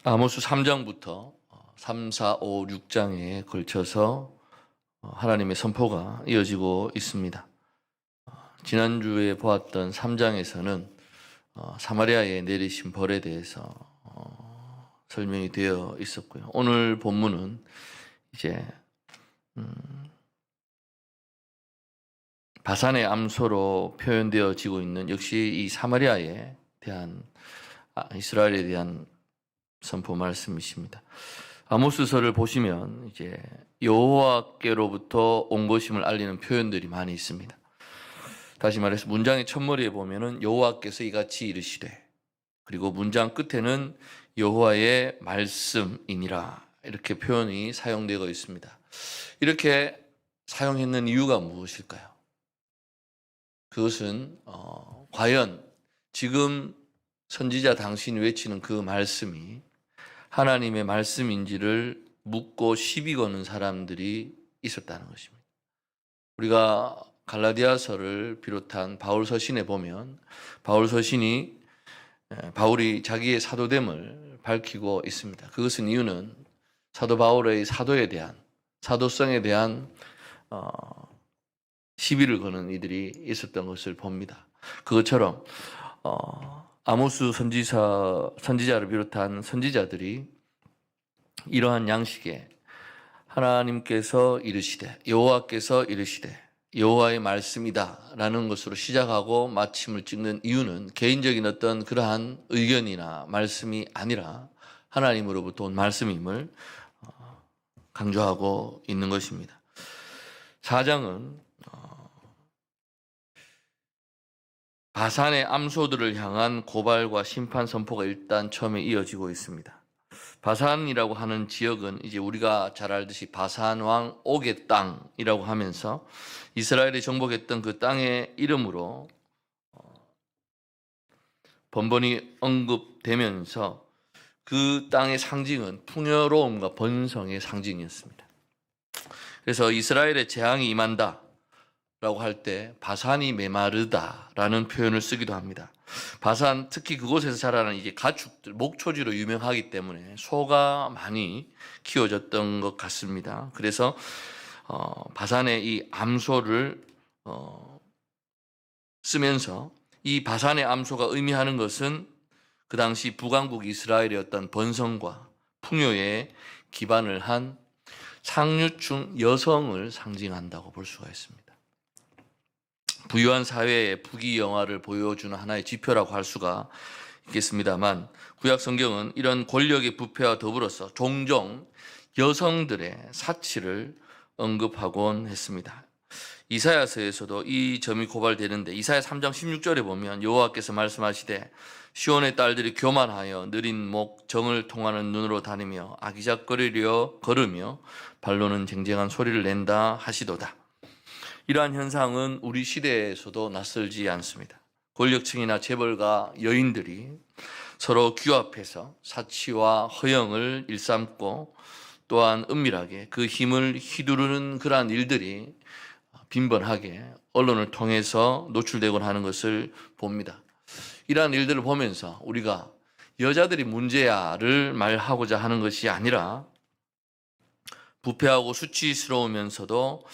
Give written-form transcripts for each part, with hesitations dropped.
아모스 3장부터 3, 4, 5, 6장에 걸쳐서 하나님의 선포가 이어지고 있습니다. 지난주에 보았던 3장에서는 사마리아에 내리신 벌에 대해서 설명이 되어 있었고요. 오늘 본문은 이제 바산의 암소로 표현되어지고 있는 역시 이 사마리아에 대한 이스라엘에 대한 선포 말씀이십니다. 아모스서를 보시면 이제 여호와께로부터 온 것임을 알리는 표현들이 많이 있습니다. 다시 말해서 문장의 첫머리에 보면은 여호와께서 이같이 이르시되, 그리고 문장 끝에는 여호와의 말씀이니라 이렇게 표현이 사용되어 있습니다. 이렇게 사용했는 이유가 무엇일까요? 그것은 과연 지금 선지자 당신이 외치는 그 말씀이 하나님의 말씀인지를 묻고 시비 거는 사람들이 있었다는 것입니다. 우리가 갈라디아서를 비롯한 바울 서신에 보면 바울이 자기의 사도됨을 밝히고 있습니다. 그것은 이유는 사도 바울의 사도성에 대한 시비를 거는 이들이 있었던 것을 봅니다. 그것처럼 아모스 선지자를 비롯한 선지자들이 이러한 양식에 하나님께서 이르시되, 여호와께서 이르시되, 여호와의 말씀이다 라는 것으로 시작하고 마침을 찍는 이유는 개인적인 어떤 그러한 의견이나 말씀이 아니라 하나님으로부터 온 말씀임을 강조하고 있는 것입니다. 4장은 바산의 암소들을 향한 고발과 심판 선포가 일단 처음에 이어지고 있습니다. 바산이라고 하는 지역은 이제 우리가 잘 알듯이 바산 왕 옥의 땅이라고 하면서 이스라엘이 정복했던 그 땅의 이름으로 번번이 언급되면서 그 땅의 상징은 풍요로움과 번성의 상징이었습니다. 그래서 이스라엘의 재앙이 임한다 라고 할 때 바산이 메마르다라는 표현을 쓰기도 합니다. 바산, 특히 그곳에서 자라는 이제 가축들, 목초지로 유명하기 때문에 소가 많이 키워졌던 것 같습니다. 그래서 바산의 이 암소를 쓰면서 이 바산의 암소가 의미하는 것은 그 당시 북왕국 이스라엘의 어떤 번성과 풍요에 기반을 한 상류층 여성을 상징한다고 볼 수가 있습니다. 부유한 사회의 부귀영화를 보여주는 하나의 지표라고 할 수가 있겠습니다만, 구약 성경은 이런 권력의 부패와 더불어서 종종 여성들의 사치를 언급하곤 했습니다. 이사야서에서도 이 점이 고발되는데, 이사야 3장 16절에 보면 여호와께서 말씀하시되, 시온의 딸들이 교만하여 느린 목 정을 통하는 눈으로 다니며 아기작거리려 걸으며 발로는 쟁쟁한 소리를 낸다 하시도다. 이러한 현상은 우리 시대에서도 낯설지 않습니다. 권력층이나 재벌가 여인들이 서로 규합해서 사치와 허영을 일삼고 또한 은밀하게 그 힘을 휘두르는 그러한 일들이 빈번하게 언론을 통해서 노출되곤 하는 것을 봅니다. 이러한 일들을 보면서 우리가 여자들이 문제야를 말하고자 하는 것이 아니라 부패하고 수치스러우면서도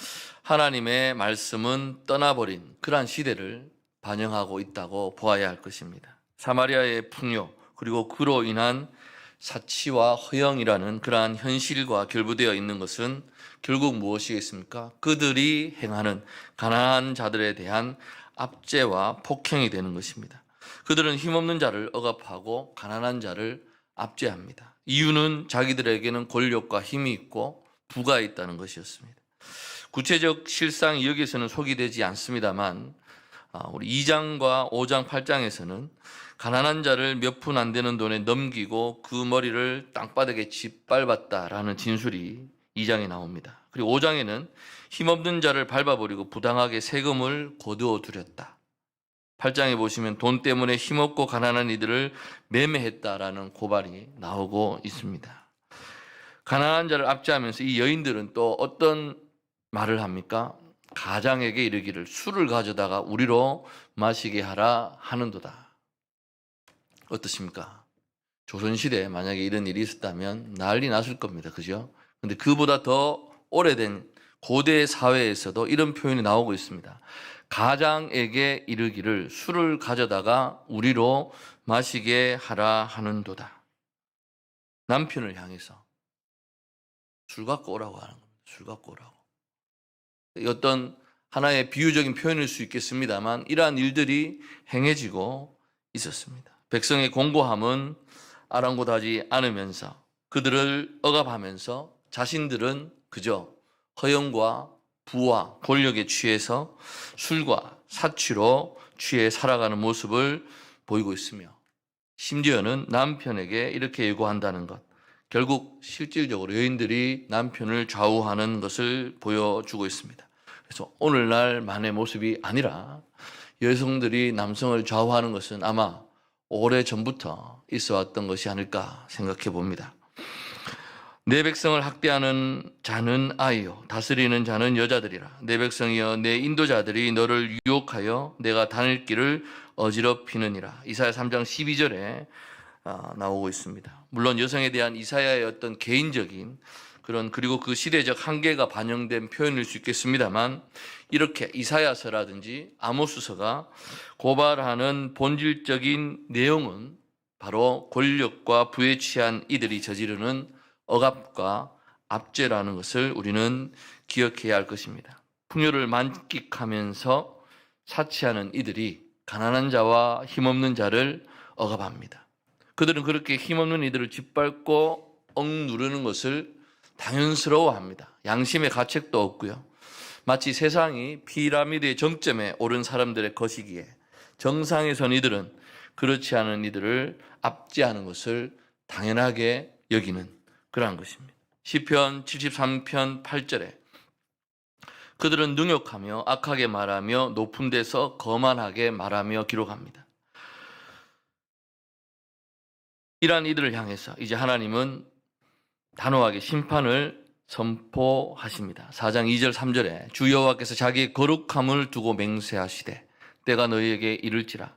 하나님의 말씀은 떠나버린 그러한 시대를 반영하고 있다고 보아야 할 것입니다. 사마리아의 풍요, 그리고 그로 인한 사치와 허영이라는 그러한 현실과 결부되어 있는 것은 결국 무엇이겠습니까? 그들이 행하는 가난한 자들에 대한 압제와 폭행이 되는 것입니다. 그들은 힘없는 자를 억압하고 가난한 자를 압제합니다. 이유는 자기들에게는 권력과 힘이 있고 부가 있다는 것이었습니다. 구체적 실상이 여기에서는 소개되지 않습니다만, 우리 2장과 5장, 8장에서는 가난한 자를 몇 푼 안 되는 돈에 넘기고 그 머리를 땅바닥에 짓밟았다라는 진술이 2장에 나옵니다. 그리고 5장에는 힘없는 자를 밟아버리고 부당하게 세금을 거두어 들였다. 8장에 보시면 돈 때문에 힘없고 가난한 이들을 매매했다라는 고발이 나오고 있습니다. 가난한 자를 압제하면서 이 여인들은 또 어떤 말을 합니까? 가장에게 이르기를 술을 가져다가 우리로 마시게 하라 하는도다. 어떻습니까? 조선시대에 만약에 이런 일이 있었다면 난리 났을 겁니다. 그죠? 근데 그보다 더 오래된 고대 사회에서도 이런 표현이 나오고 있습니다. 가장에게 이르기를 술을 가져다가 우리로 마시게 하라 하는도다. 남편을 향해서 술 갖고 오라고 하는 겁니다. 술 갖고 오라고. 어떤 하나의 비유적인 표현일 수 있겠습니다만 이러한 일들이 행해지고 있었습니다. 백성의 공고함은 아랑곳하지 않으면서 그들을 억압하면서 자신들은 그저 허영과 부와 권력에 취해서 술과 사취로 취해 살아가는 모습을 보이고 있으며 심지어는 남편에게 이렇게 예고한다는 것, 결국 실질적으로 여인들이 남편을 좌우하는 것을 보여주고 있습니다. 그래서 오늘날만의 모습이 아니라 여성들이 남성을 좌우하는 것은 아마 오래전부터 있어 왔던 것이 아닐까 생각해 봅니다. 내 백성을 학대하는 자는 아이요 다스리는 자는 여자들이라. 내 백성이여 내 인도자들이 너를 유혹하여 내가 다닐 길을 어지럽히느니라. 이사야 3장 12절에 나오고 있습니다. 물론 여성에 대한 이사야의 어떤 개인적인 그리고 그 시대적 한계가 반영된 표현일 수 있겠습니다만 이렇게 이사야서라든지 아모스서가 고발하는 본질적인 내용은 바로 권력과 부에 취한 이들이 저지르는 억압과 압제라는 것을 우리는 기억해야 할 것입니다. 풍요를 만끽하면서 사치하는 이들이 가난한 자와 힘없는 자를 억압합니다. 그들은 그렇게 힘없는 이들을 짓밟고 억누르는 것을 당연스러워합니다. 양심의 가책도 없고요. 마치 세상이 피라미드의 정점에 오른 사람들의 것이기에 정상에 선 이들은 그렇지 않은 이들을 압제하는 것을 당연하게 여기는 그러한 것입니다. 시편 73편 8절에 그들은 능욕하며 악하게 말하며 높은 데서 거만하게 말하며 기록합니다. 이러한 이들을 향해서 이제 하나님은 단호하게 심판을 선포하십니다. 4장 2절 3절에 주 여호와께서 자기의 거룩함을 두고 맹세하시되 때가 너희에게 이를지라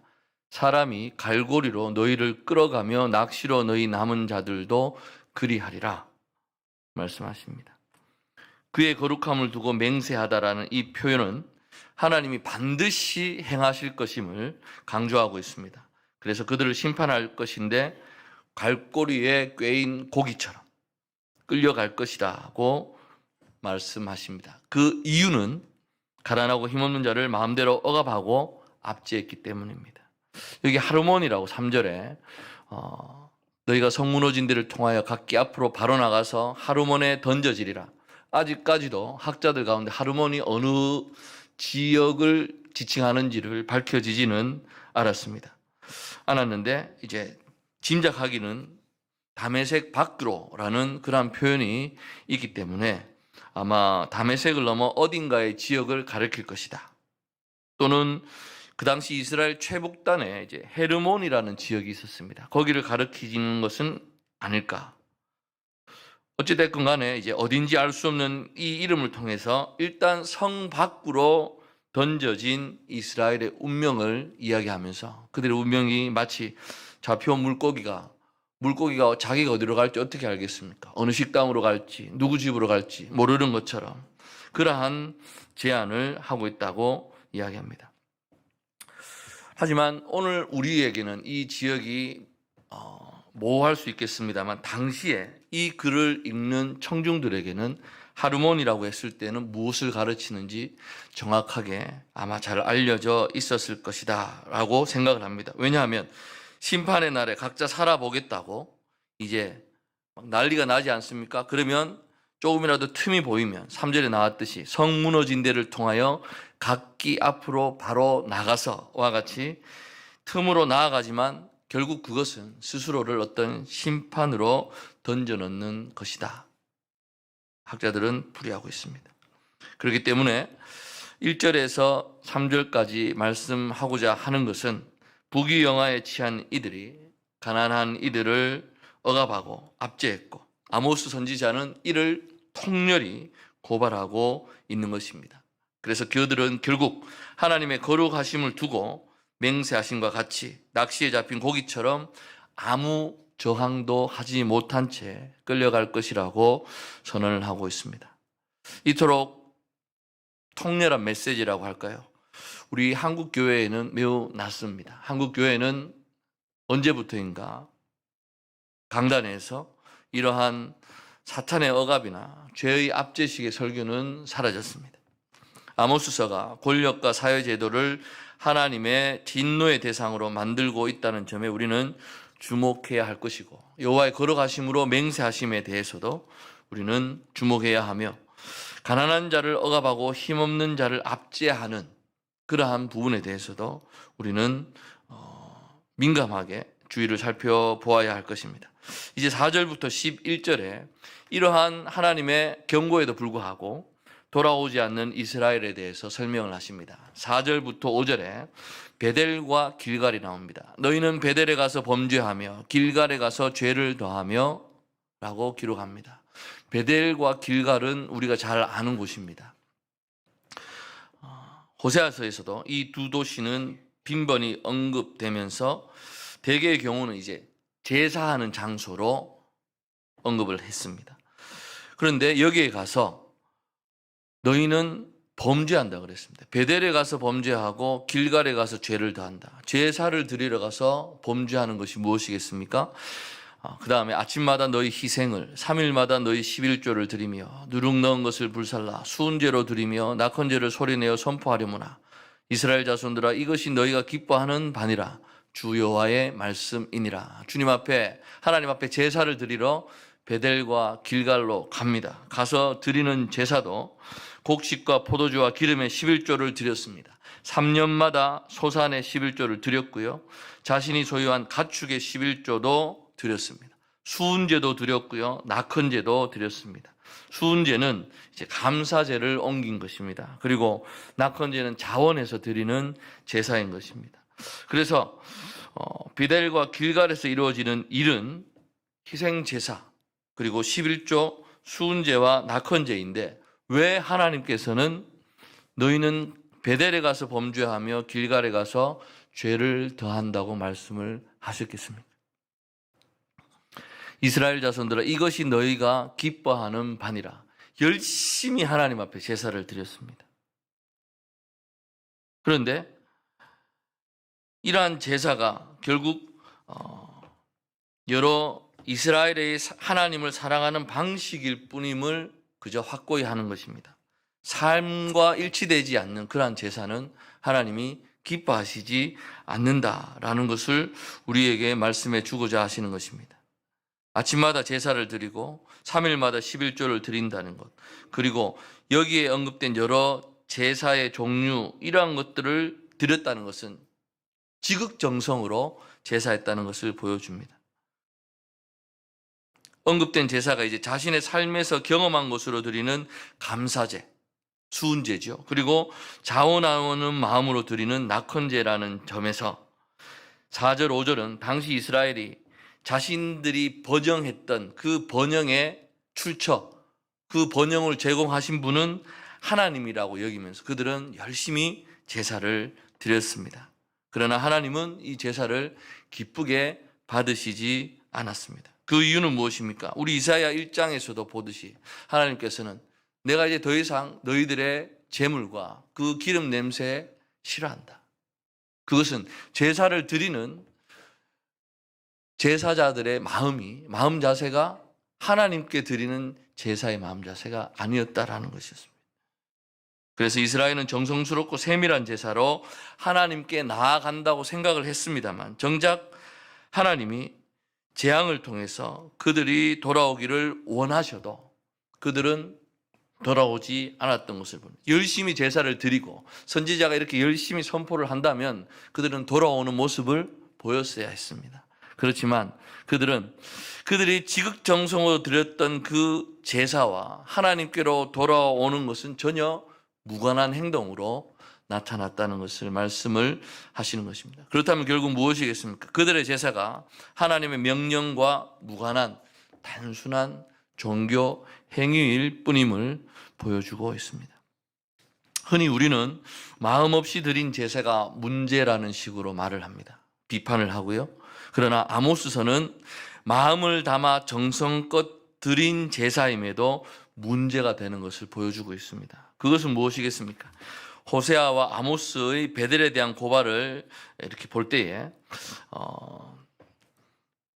사람이 갈고리로 너희를 끌어가며 낚시로 너희 남은 자들도 그리하리라 말씀하십니다. 그의 거룩함을 두고 맹세하다라는 이 표현은 하나님이 반드시 행하실 것임을 강조하고 있습니다. 그래서 그들을 심판할 것인데 갈고리에 꿰인 고기처럼 끌려갈 것이라고 말씀하십니다. 그 이유는 가난하고 힘없는 자를 마음대로 억압하고 압제했기 때문입니다. 여기 하르몬이라고 3절에 너희가 성 무너진 데를 통하여 각기 앞으로 바로 나가서 하르몬에 던져지리라. 아직까지도 학자들 가운데 하르몬이 어느 지역을 지칭하는지를 밝혀지지는 않았는데 이제 짐작하기는 다메섹 밖으로라는 그런 표현이 있기 때문에 아마 다메섹을 넘어 어딘가의 지역을 가리킬 것이다. 또는 그 당시 이스라엘 최북단에 이제 헤르몬이라는 지역이 있었습니다. 거기를 가리키는 것은 아닐까. 어찌됐건 간에 이제 어딘지 알 수 없는 이 이름을 통해서 일단 성 밖으로 던져진 이스라엘의 운명을 이야기하면서 그들의 운명이 마치 잡혀온 물고기가 자기가 어디로 갈지 어떻게 알겠습니까? 어느 식당으로 갈지, 누구 집으로 갈지 모르는 것처럼 그러한 제안을 하고 있다고 이야기합니다. 하지만 오늘 우리에게는 이 지역이 모호할 수 있겠습니다만 당시에 이 글을 읽는 청중들에게는 하르몬이라고 했을 때는 무엇을 가르치는지 정확하게 아마 잘 알려져 있었을 것이다 라고 생각을 합니다. 왜냐하면 심판의 날에 각자 살아보겠다고 이제 막 난리가 나지 않습니까? 그러면 조금이라도 틈이 보이면 3절에 나왔듯이 성 무너진 데를 통하여 각기 앞으로 바로 나가서와 같이 틈으로 나아가지만 결국 그것은 스스로를 어떤 심판으로 던져넣는 것이다. 학자들은 풀이하고 있습니다. 그렇기 때문에 1절에서 3절까지 말씀하고자 하는 것은 부귀영화에 취한 이들이 가난한 이들을 억압하고 압제했고 아모스 선지자는 이를 통렬히 고발하고 있는 것입니다. 그래서 그들은 결국 하나님의 거룩하심을 두고 맹세하심과 같이 낚시에 잡힌 고기처럼 아무 저항도 하지 못한 채 끌려갈 것이라고 선언을 하고 있습니다. 이토록 통렬한 메시지라고 할까요? 우리 한국 교회에는 매우 낯섭니다. 한국 교회는 언제부터인가 강단에서 이러한 사탄의 억압이나 죄의 압제식의 설교는 사라졌습니다. 아모스서가 권력과 사회제도를 하나님의 진노의 대상으로 만들고 있다는 점에 우리는 주목해야 할 것이고, 여호와의 걸어가심으로 맹세하심에 대해서도 우리는 주목해야 하며, 가난한 자를 억압하고 힘없는 자를 압제하는 그러한 부분에 대해서도 우리는 민감하게 주의를 살펴보아야 할 것입니다. 이제 4절부터 11절에 이러한 하나님의 경고에도 불구하고 돌아오지 않는 이스라엘에 대해서 설명을 하십니다. 4절부터 5절에 베델과 길갈이 나옵니다. 너희는 베델에 가서 범죄하며 길갈에 가서 죄를 더하며 라고 기록합니다. 베델과 길갈은 우리가 잘 아는 곳입니다. 호세아서에서도 이 두 도시는 빈번히 언급되면서 대개의 경우는 이제 제사하는 장소로 언급을 했습니다. 그런데 여기에 가서 너희는 범죄한다 그랬습니다. 베델에 가서 범죄하고 길갈에 가서 죄를 더한다. 제사를 드리러 가서 범죄하는 것이 무엇이겠습니까? 그 다음에 아침마다 너희 희생을, 3일마다 너희 11조를 드리며 누룩 넣은 것을 불살라 수은제로 드리며 낙헌제를 소리내어 선포하려무나. 이스라엘 자손들아, 이것이 너희가 기뻐하는 바니라. 주 여호와의 말씀이니라. 주님 앞에, 하나님 앞에 제사를 드리러 베델과 길갈로 갑니다. 가서 드리는 제사도 곡식과 포도주와 기름의 11조를 드렸습니다. 3년마다 소산의 11조를 드렸고요. 자신이 소유한 가축의 11조도 드렸습니다. 수은제도 드렸고요. 낙헌제도 드렸습니다. 수은제는 이제 감사제를 옮긴 것입니다. 그리고 낙헌제는 자원에서 드리는 제사인 것입니다. 그래서 베델과 길갈에서 이루어지는 일은 희생제사 그리고 11조 수은제와 낙헌제인데, 왜 하나님께서는 너희는 베델에 가서 범죄하며 길갈에 가서 죄를 더한다고 말씀을 하셨겠습니까? 이스라엘 자손들아, 이것이 너희가 기뻐하는 바니라. 열심히 하나님 앞에 제사를 드렸습니다. 그런데 이러한 제사가 결국 여러 이스라엘의 하나님을 사랑하는 방식일 뿐임을 그저 확고히 하는 것입니다. 삶과 일치되지 않는 그러한 제사는 하나님이 기뻐하시지 않는다라는 것을 우리에게 말씀해 주고자 하시는 것입니다. 아침마다 제사를 드리고 3일마다 11조를 드린다는 것, 그리고 여기에 언급된 여러 제사의 종류, 이러한 것들을 드렸다는 것은 지극정성으로 제사했다는 것을 보여줍니다. 언급된 제사가 이제 자신의 삶에서 경험한 것으로 드리는 감사제, 수은제죠. 그리고 자원하는 마음으로 드리는 낙헌제라는 점에서 4절, 5절은 당시 이스라엘이 자신들이 번영했던 그 번영의 출처, 그 번영을 제공하신 분은 하나님이라고 여기면서 그들은 열심히 제사를 드렸습니다. 그러나 하나님은 이 제사를 기쁘게 받으시지 않았습니다. 그 이유는 무엇입니까? 우리 이사야 1장에서도 보듯이 하나님께서는 내가 이제 더 이상 너희들의 제물과 그 기름 냄새에 싫어한다. 그것은 제사를 드리는 제사자들의 마음 자세가 하나님께 드리는 제사의 마음 자세가 아니었다라는 것이었습니다. 그래서 이스라엘은 정성스럽고 세밀한 제사로 하나님께 나아간다고 생각을 했습니다만, 정작 하나님이 재앙을 통해서 그들이 돌아오기를 원하셔도 그들은 돌아오지 않았던 것을 봅니다. 열심히 제사를 드리고 선지자가 이렇게 열심히 선포를 한다면 그들은 돌아오는 모습을 보였어야 했습니다. 그렇지만 그들이 지극정성으로 드렸던 그 제사와 하나님께로 돌아오는 것은 전혀 무관한 행동으로 나타났다는 것을 말씀을 하시는 것입니다. 그렇다면 결국 무엇이겠습니까? 그들의 제사가 하나님의 명령과 무관한 단순한 종교 행위일 뿐임을 보여주고 있습니다. 흔히 우리는 마음 없이 드린 제사가 문제라는 식으로 말을 합니다. 비판을 하고요. 그러나 아모스서는 마음을 담아 정성껏 드린 제사임에도 문제가 되는 것을 보여주고 있습니다. 그것은 무엇이겠습니까? 호세아와 아모스의 베델에 대한 고발을 이렇게 볼 때에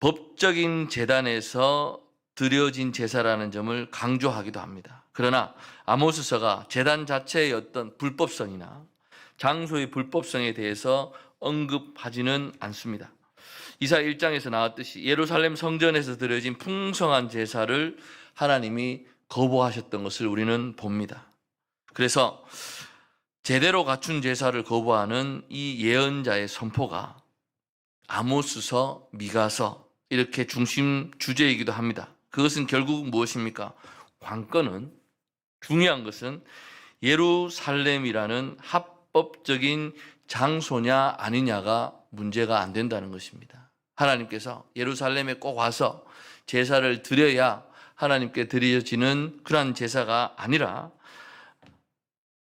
법적인 제단에서 드려진 제사라는 점을 강조하기도 합니다. 그러나 아모스서가 제단 자체의 어떤 불법성이나 장소의 불법성에 대해서 언급하지는 않습니다. 이사 1장에서 나왔듯이 예루살렘 성전에서 드려진 풍성한 제사를 하나님이 거부하셨던 것을 우리는 봅니다. 그래서 제대로 갖춘 제사를 거부하는 이 예언자의 선포가 아모스서, 미가서 이렇게 중심 주제이기도 합니다. 그것은 결국 무엇입니까? 관건은, 중요한 것은 예루살렘이라는 합법적인 장소냐 아니냐가 문제가 안 된다는 것입니다. 하나님께서 예루살렘에 꼭 와서 제사를 드려야 하나님께 드려지는 그러한 제사가 아니라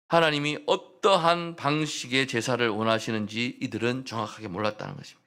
하나님이 어떠한 방식의 제사를 원하시는지 이들은 정확하게 몰랐다는 것입니다.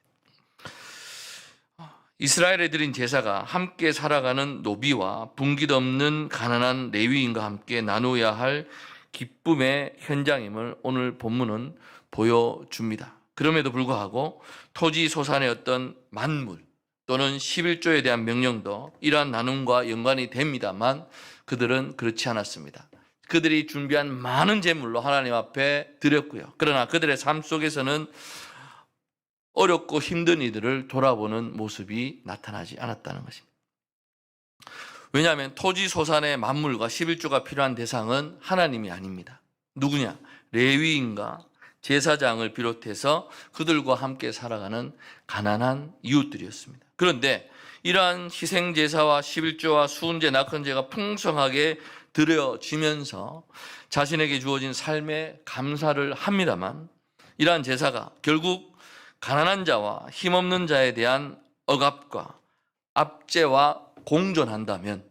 이스라엘에 드린 제사가 함께 살아가는 노비와 분깃 없는 가난한 레위인과 함께 나누어야 할 기쁨의 현장임을 오늘 본문은 보여줍니다. 그럼에도 불구하고 토지 소산의 어떤 만물 또는 11조에 대한 명령도 이러한 나눔과 연관이 됩니다만 그들은 그렇지 않았습니다. 그들이 준비한 많은 제물로 하나님 앞에 드렸고요. 그러나 그들의 삶 속에서는 어렵고 힘든 이들을 돌아보는 모습이 나타나지 않았다는 것입니다. 왜냐하면 토지 소산의 만물과 11조가 필요한 대상은 하나님이 아닙니다. 누구냐? 레위인과 제사장을 비롯해서 그들과 함께 살아가는 가난한 이웃들이었습니다. 그런데 이러한 희생제사와 11조와 수은제, 낙헌제가 풍성하게 드려지면서 자신에게 주어진 삶에 감사를 합니다만 이러한 제사가 결국 가난한 자와 힘없는 자에 대한 억압과 압제와 공존한다면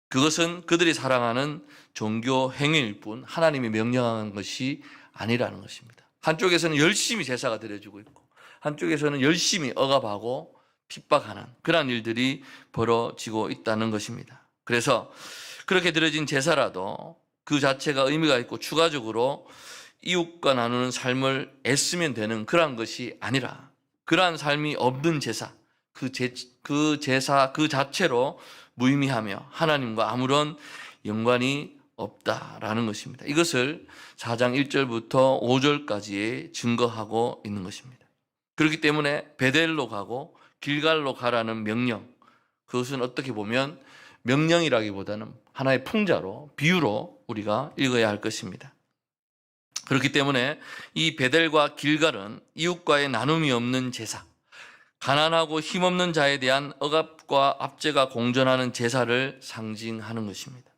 그것은 그들이 사랑하는 종교 행위일 뿐 하나님이 명령한 것이 아니라는 것입니다. 한쪽에서는 열심히 제사가 드려지고 있고 한쪽에서는 열심히 억압하고 핍박하는 그러한 일들이 벌어지고 있다는 것입니다. 그래서 그렇게 드려진 제사라도 그 자체가 의미가 있고 추가적으로 이웃과 나누는 삶을 애쓰면 되는 그러한 것이 아니라 그러한 삶이 없는 제사, 그 제사 그 자체로 무의미하며 하나님과 아무런 연관이 없다라는 것입니다. 이것을 4장 1절부터 5절까지에 증거하고 있는 것입니다. 그렇기 때문에 베델로 가고 길갈로 가라는 명령, 그것은 어떻게 보면 명령이라기보다는 하나의 풍자로, 비유로 우리가 읽어야 할 것입니다. 그렇기 때문에 이 베델과 길갈은 이웃과의 나눔이 없는 제사, 가난하고 힘없는 자에 대한 억압과 압제가 공존하는 제사를 상징하는 것입니다.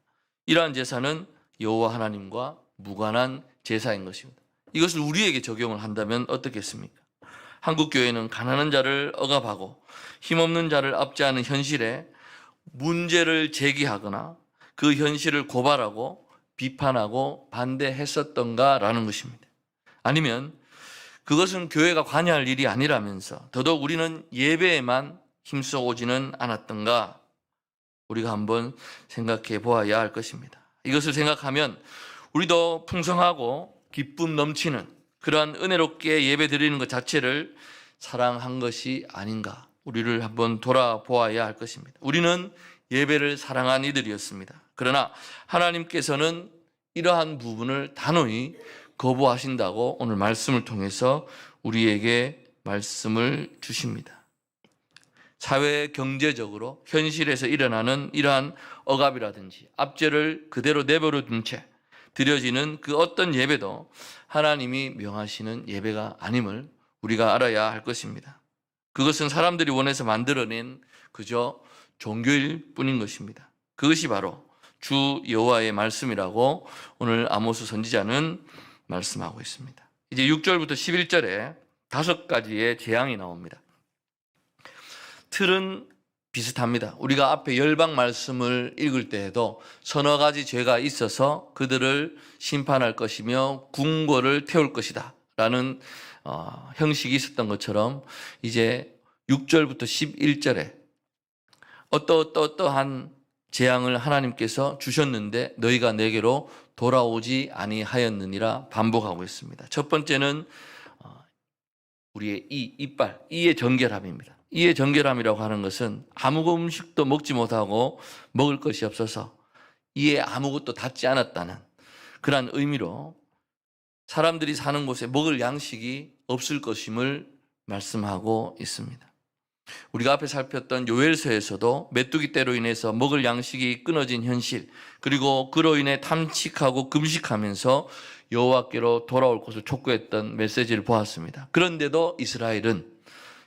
이러한 제사는 여호와 하나님과 무관한 제사인 것입니다. 이것을 우리에게 적용을 한다면 어떻겠습니까? 한국 교회는 가난한 자를 억압하고 힘없는 자를 압제하는 현실에 문제를 제기하거나 그 현실을 고발하고 비판하고 반대했었던가라는 것입니다. 아니면 그것은 교회가 관여할 일이 아니라면서 더더욱 우리는 예배에만 힘써 오지는 않았던가 우리가 한번 생각해 보아야 할 것입니다. 이것을 생각하면 우리도 풍성하고 기쁨 넘치는 그러한 은혜롭게 예배 드리는 것 자체를 사랑한 것이 아닌가 우리를 한번 돌아보아야 할 것입니다. 우리는 예배를 사랑한 이들이었습니다. 그러나 하나님께서는 이러한 부분을 단호히 거부하신다고 오늘 말씀을 통해서 우리에게 말씀을 주십니다. 사회 경제적으로 현실에서 일어나는 이러한 억압이라든지 압제를 그대로 내버려 둔 채 드려지는 그 어떤 예배도 하나님이 명하시는 예배가 아님을 우리가 알아야 할 것입니다. 그것은 사람들이 원해서 만들어낸 그저 종교일 뿐인 것입니다. 그것이 바로 주 여호와의 말씀이라고 오늘 아모스 선지자는 말씀하고 있습니다. 이제 6절부터 11절에 5가지의 재앙이 나옵니다. 틀은 비슷합니다. 우리가 앞에 열방 말씀을 읽을 때에도 서너 가지 죄가 있어서 그들을 심판할 것이며 궁궐을 태울 것이다 라는 형식이 있었던 것처럼 이제 6절부터 11절에 어떠한 재앙을 하나님께서 주셨는데 너희가 내게로 돌아오지 아니하였느니라 반복하고 있습니다. 첫 번째는 우리의 이빨, 이의 정결함입니다. 이의 정결함이라고 하는 것은 아무 음식도 먹지 못하고 먹을 것이 없어서 이에 아무것도 닿지 않았다는 그러한 의미로 사람들이 사는 곳에 먹을 양식이 없을 것임을 말씀하고 있습니다. 우리가 앞에 살폈던 요엘서에서도 메뚜기 떼로 인해서 먹을 양식이 끊어진 현실, 그리고 그로 인해 탐식하고 금식하면서 여호와께로 돌아올 것을 촉구했던 메시지를 보았습니다. 그런데도 이스라엘은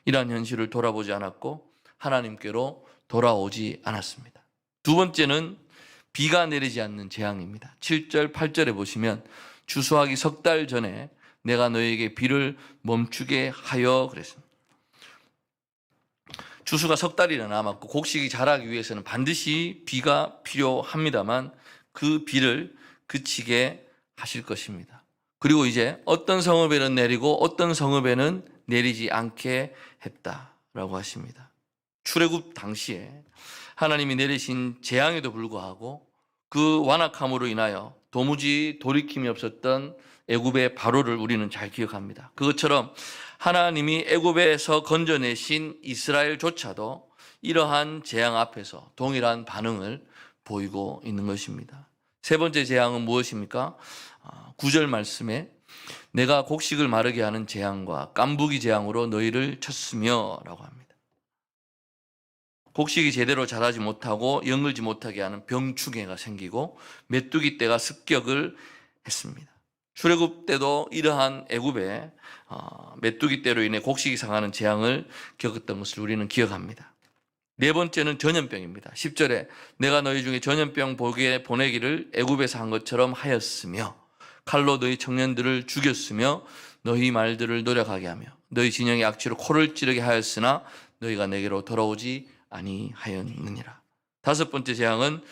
이러한 현실을 돌아보지 않았고 하나님께로 돌아오지 않았습니다. 두 번째는 비가 내리지 않는 재앙입니다. 7절, 8절에 보시면 추수하기 석 달 전에 내가 너에게 비를 멈추게 하여 그랬습니다. 추수가 석 달이나 남았고 곡식이 자라기 위해서는 반드시 비가 필요합니다만 그 비를 그치게 하실 것입니다. 그리고 이제 어떤 성읍에는 내리고 어떤 성읍에는 내리지 않게 했다라고 하십니다. 출애굽 당시에 하나님이 내리신 재앙에도 불구하고 그 완악함으로 인하여 도무지 돌이킴이 없었던 애굽의 바로를 우리는 잘 기억합니다. 그것처럼 하나님이 애굽에서 건져내신 이스라엘조차도 이러한 재앙 앞에서 동일한 반응을 보이고 있는 것입니다. 세 번째 재앙은 무엇입니까? 9절 말씀에 내가 곡식을 마르게 하는 재앙과 깐부기 재앙으로 너희를 쳤으며 라고 합니다. 곡식이 제대로 자라지 못하고 영글지 못하게 하는 병충해가 생기고 메뚜기 떼가 습격을 했습니다. 출애굽 때도 이러한 애굽의 메뚜기 떼로 인해 곡식이 상하는 재앙을 겪었던 것을 우리는 기억합니다. 네 번째는 전염병입니다. 10절에 내가 너희 중에 전염병 보내기를 애굽에서 한 것처럼 하였으며 칼로 너희 청년들을 죽였으며 너희 말들을 노력하게 하며 너희 진영의 악취로 코를 찌르게 하였으나 너희가 내게로 돌아오지 아니하였느니라. 다섯 번째 재앙은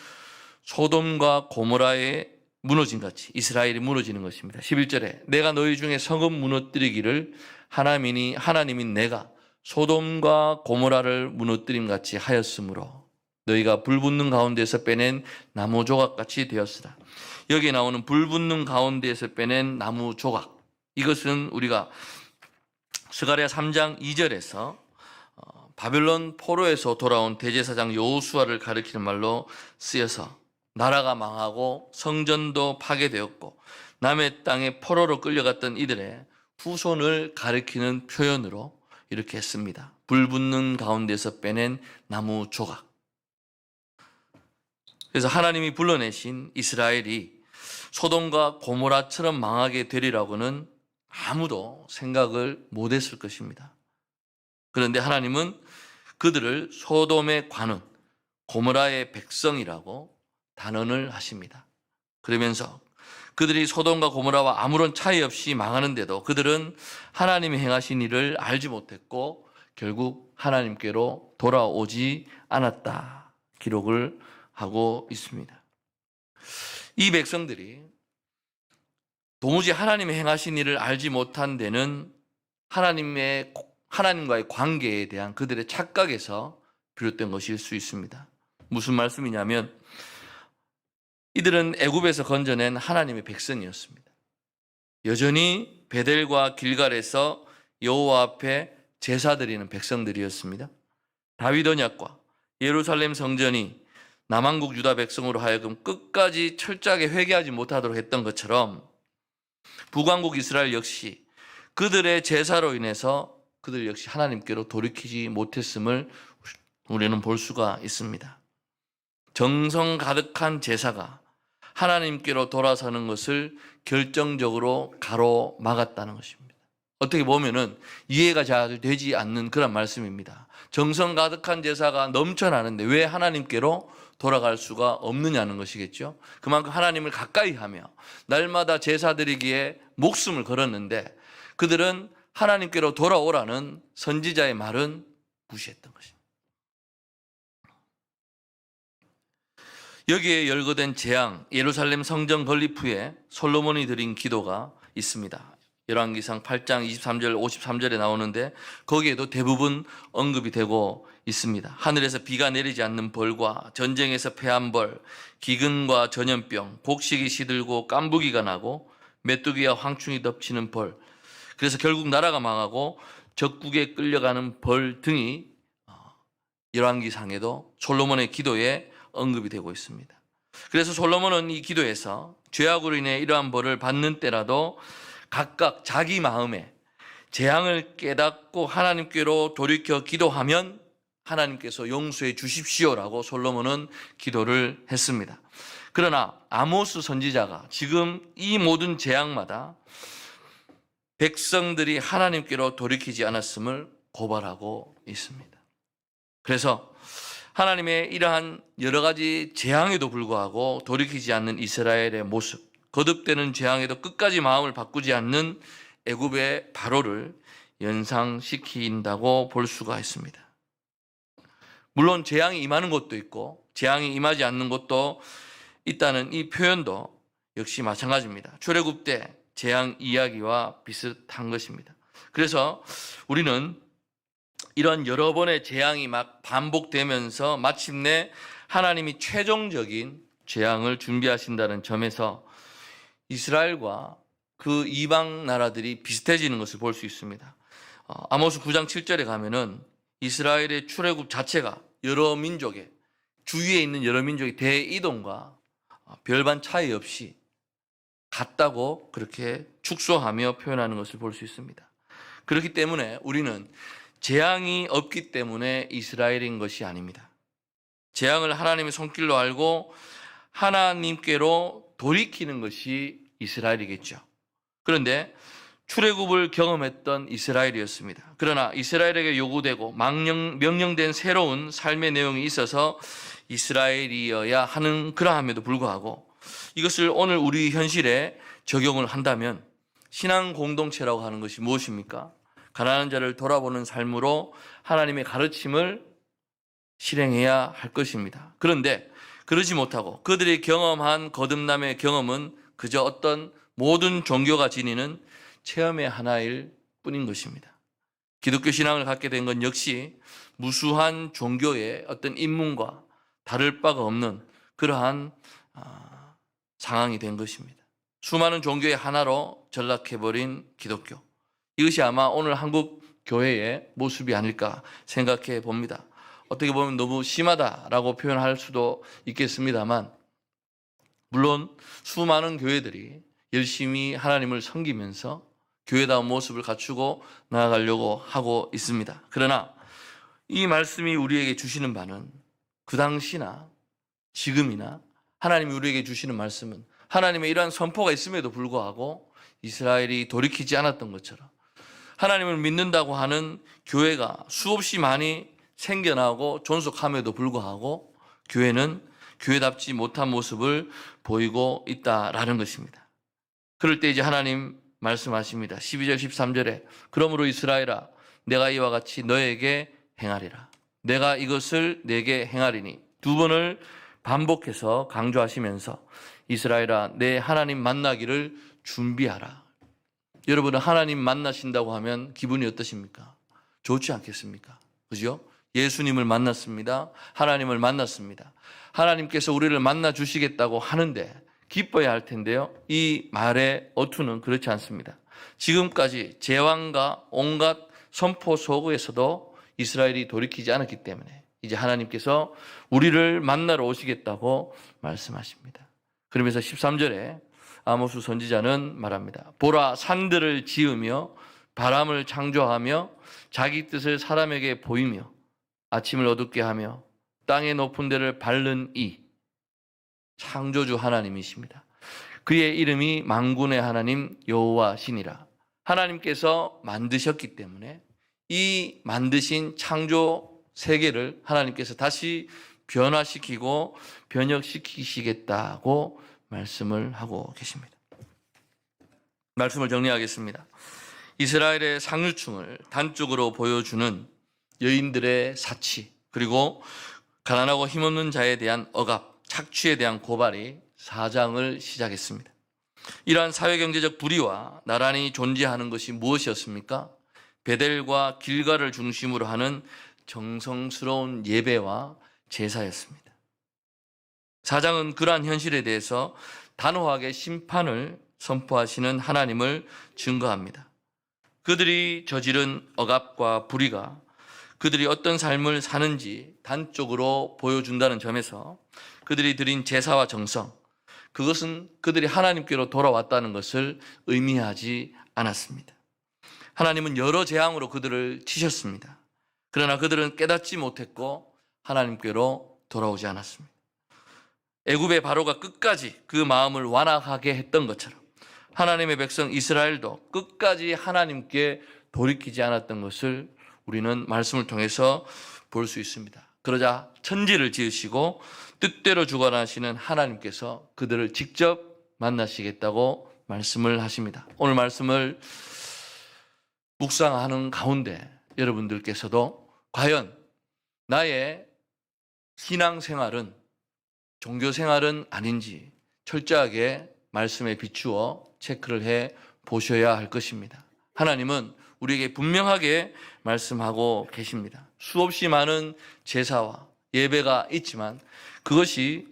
소돔과 고모라의 무너진 같이 이스라엘이 무너지는 것입니다. 11절에 내가 너희 중에 성읍 무너뜨리기를 하나님이 내가 소돔과 고모라를 무너뜨림 같이 하였으므로 너희가 불 붙는 가운데서 빼낸 나무 조각같이 되었으라. 여기에 나오는 불 붙는 가운데에서 빼낸 나무 조각, 이것은 우리가 스가랴 3장 2절에서 바벨론 포로에서 돌아온 대제사장 여호수아를 가리키는 말로 쓰여서 나라가 망하고 성전도 파괴되었고 남의 땅에 포로로 끌려갔던 이들의 후손을 가리키는 표현으로 이렇게 했습니다. 불 붙는 가운데서 빼낸 나무 조각. 그래서 하나님이 불러내신 이스라엘이 소돔과 고모라처럼 망하게 되리라고는 아무도 생각을 못했을 것입니다. 그런데 하나님은 그들을 소돔의 관원, 고모라의 백성이라고 단언을 하십니다. 그러면서 그들이 소돔과 고모라와 아무런 차이 없이 망하는데도 그들은 하나님이 행하신 일을 알지 못했고 결국 하나님께로 돌아오지 않았다 기록을 하고 있습니다. 이 백성들이 도무지 하나님이 행하신 일을 알지 못한 데는 하나님과의 관계에 대한 그들의 착각에서 비롯된 것일 수 있습니다. 무슨 말씀이냐면 이들은 애굽에서 건져낸 하나님의 백성이었습니다. 여전히 베델과 길갈에서 여호와 앞에 제사 드리는 백성들이었습니다. 다윗 언약과 예루살렘 성전이 남한국 유다 백성으로 하여금 끝까지 철저하게 회개하지 못하도록 했던 것처럼 북왕국 이스라엘 역시 그들의 제사로 인해서 그들 역시 하나님께로 돌이키지 못했음을 우리는 볼 수가 있습니다. 정성 가득한 제사가 하나님께로 돌아서는 것을 결정적으로 가로막았다는 것입니다. 어떻게 보면은 이해가 잘 되지 않는 그런 말씀입니다. 정성 가득한 제사가 넘쳐나는데 왜 하나님께로 돌아갈 수가 없느냐는 것이겠죠. 그만큼 하나님을 가까이 하며 날마다 제사 드리기에 목숨을 걸었는데 그들은 하나님께로 돌아오라는 선지자의 말은 무시했던 것입니다. 여기에 열거된 재앙, 예루살렘 성전 건립 후에 솔로몬이 드린 기도가 있습니다. 열왕기상 8장 23절 53절에 나오는데 거기에도 대부분 언급이 되고 있습니다. 하늘에서 비가 내리지 않는 벌과 전쟁에서 패한 벌, 기근과 전염병, 곡식이 시들고 깐부기가 나고 메뚜기와 황충이 덮치는 벌, 그래서 결국 나라가 망하고 적국에 끌려가는 벌 등이 열왕기상에도 솔로몬의 기도에 언급이 되고 있습니다. 그래서 솔로몬은 이 기도에서 죄악으로 인해 이러한 벌을 받는 때라도 각각 자기 마음에 재앙을 깨닫고 하나님께로 돌이켜 기도하면 하나님께서 용서해 주십시오라고 솔로몬은 기도를 했습니다. 그러나 아모스 선지자가 지금 이 모든 재앙마다 백성들이 하나님께로 돌이키지 않았음을 고발하고 있습니다. 그래서 하나님의 이러한 여러 가지 재앙에도 불구하고 돌이키지 않는 이스라엘의 모습, 거듭되는 재앙에도 끝까지 마음을 바꾸지 않는 애굽의 바로를 연상시킨다고 볼 수가 있습니다. 물론 재앙이 임하는 곳도 있고 재앙이 임하지 않는 곳도 있다는 이 표현도 역시 마찬가지입니다. 출애굽 때 재앙 이야기와 비슷한 것입니다. 그래서 우리는 이런 여러 번의 재앙이 막 반복되면서 마침내 하나님이 최종적인 재앙을 준비하신다는 점에서 이스라엘과 그 이방 나라들이 비슷해지는 것을 볼 수 있습니다. 아모스 9장 7절에 가면은 이스라엘의 출애굽 자체가 여러 민족의 주위에 있는 여러 민족의 대이동과 별반 차이 없이 같다고 그렇게 축소하며 표현하는 것을 볼 수 있습니다. 그렇기 때문에 우리는 재앙이 없기 때문에 이스라엘인 것이 아닙니다. 재앙을 하나님의 손길로 알고 하나님께로 돌이키는 것이 이스라엘이겠죠. 그런데 출애굽을 경험했던 이스라엘이었습니다. 그러나 이스라엘에게 요구되고 명령된 새로운 삶의 내용이 있어서 이스라엘이어야 하는 그러함에도 불구하고 이것을 오늘 우리 현실에 적용을 한다면 신앙 공동체라고 하는 것이 무엇입니까? 가난한 자를 돌아보는 삶으로 하나님의 가르침을 실행해야 할 것입니다. 그런데 그러지 못하고 그들이 경험한 거듭남의 경험은 그저 어떤 모든 종교가 지니는 체험의 하나일 뿐인 것입니다. 기독교 신앙을 갖게 된 건 역시 무수한 종교의 어떤 입문과 다를 바가 없는 그러한 상황이 된 것입니다. 수많은 종교의 하나로 전락해버린 기독교. 이것이 아마 오늘 한국 교회의 모습이 아닐까 생각해 봅니다. 어떻게 보면 너무 심하다라고 표현할 수도 있겠습니다만 물론 수많은 교회들이 열심히 하나님을 섬기면서 교회다운 모습을 갖추고 나아가려고 하고 있습니다. 그러나 이 말씀이 우리에게 주시는 바는 그 당시나 지금이나 하나님이 우리에게 주시는 말씀은 하나님의 이러한 선포가 있음에도 불구하고 이스라엘이 돌이키지 않았던 것처럼 하나님을 믿는다고 하는 교회가 수없이 많이 생겨나고 존속함에도 불구하고 교회는 교회답지 못한 모습을 보이고 있다라는 것입니다. 그럴 때 이제 하나님 말씀하십니다. 12절 13절에 그러므로 이스라엘아 내가 이와 같이 너에게 행하리라. 내가 이것을 내게 행하리니 두 번을 반복해서 강조하시면서 이스라엘아 내 하나님 만나기를 준비하라. 여러분은 하나님 만나신다고 하면 기분이 어떠십니까? 좋지 않겠습니까? 그죠? 예수님을 만났습니다. 하나님을 만났습니다. 하나님께서 우리를 만나 주시겠다고 하는데 기뻐야 할 텐데요. 이 말의 어투는 그렇지 않습니다. 지금까지 제왕과 온갖 선포 속에서도 이스라엘이 돌이키지 않았기 때문에 이제 하나님께서 우리를 만나러 오시겠다고 말씀하십니다. 그러면서 13절에 아모스 선지자는 말합니다. 보라 산들을 지으며 바람을 창조하며 자기 뜻을 사람에게 보이며 아침을 어둡게 하며 땅의 높은 데를 밟는 이 창조주 하나님이십니다. 그의 이름이 만군의 하나님 여호와시니라. 하나님께서 만드셨기 때문에 이 만드신 창조 세계를 하나님께서 다시 변화시키고 변혁시키시겠다고 말씀을 하고 계십니다. 말씀을 정리하겠습니다. 이스라엘의 상류층을 단적으로 보여주는 여인들의 사치 그리고 가난하고 힘없는 자에 대한 억압, 착취에 대한 고발이 4장을 시작했습니다. 이러한 사회경제적 불의와 나란히 존재하는 것이 무엇이었습니까? 베델과 길가를 중심으로 하는 정성스러운 예배와 제사였습니다. 4장은 그러한 현실에 대해서 단호하게 심판을 선포하시는 하나님을 증거합니다. 그들이 저지른 억압과 불의가 그들이 어떤 삶을 사는지 단적으로 보여준다는 점에서 그들이 드린 제사와 정성, 그것은 그들이 하나님께로 돌아왔다는 것을 의미하지 않았습니다. 하나님은 여러 재앙으로 그들을 치셨습니다. 그러나 그들은 깨닫지 못했고 하나님께로 돌아오지 않았습니다. 애굽의 바로가 끝까지 그 마음을 완악하게 했던 것처럼 하나님의 백성 이스라엘도 끝까지 하나님께 돌이키지 않았던 것을 우리는 말씀을 통해서 볼 수 있습니다. 그러자 천지를 지으시고 뜻대로 주관하시는 하나님께서 그들을 직접 만나시겠다고 말씀을 하십니다. 오늘 말씀을 묵상하는 가운데 여러분들께서도 과연 나의 신앙생활은 종교생활은 아닌지 철저하게 말씀에 비추어 체크를 해 보셔야 할 것입니다. 하나님은 우리에게 분명하게 말씀하고 계십니다. 수없이 많은 제사와 예배가 있지만 그것이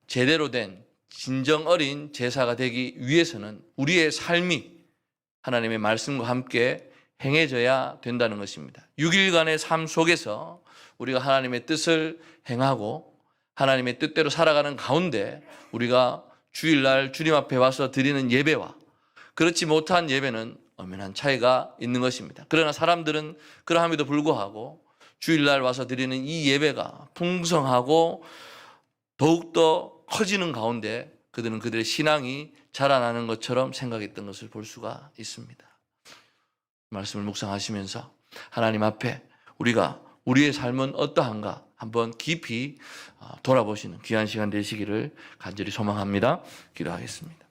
제대로 된 진정 어린 제사가 되기 위해서는 우리의 삶이 하나님의 말씀과 함께 행해져야 된다는 것입니다. 6일간의 삶 속에서 우리가 하나님의 뜻을 행하고 하나님의 뜻대로 살아가는 가운데 우리가 주일날 주님 앞에 와서 드리는 예배와 그렇지 못한 예배는 엄연한 차이가 있는 것입니다. 그러나 사람들은 그러함에도 불구하고 주일날 와서 드리는 이 예배가 풍성하고 더욱더 커지는 가운데 그들은 그들의 신앙이 자라나는 것처럼 생각했던 것을 볼 수가 있습니다. 말씀을 묵상하시면서 하나님 앞에 우리가 우리의 삶은 어떠한가 한번 깊이 돌아보시는 귀한 시간 되시기를 간절히 소망합니다. 기도하겠습니다.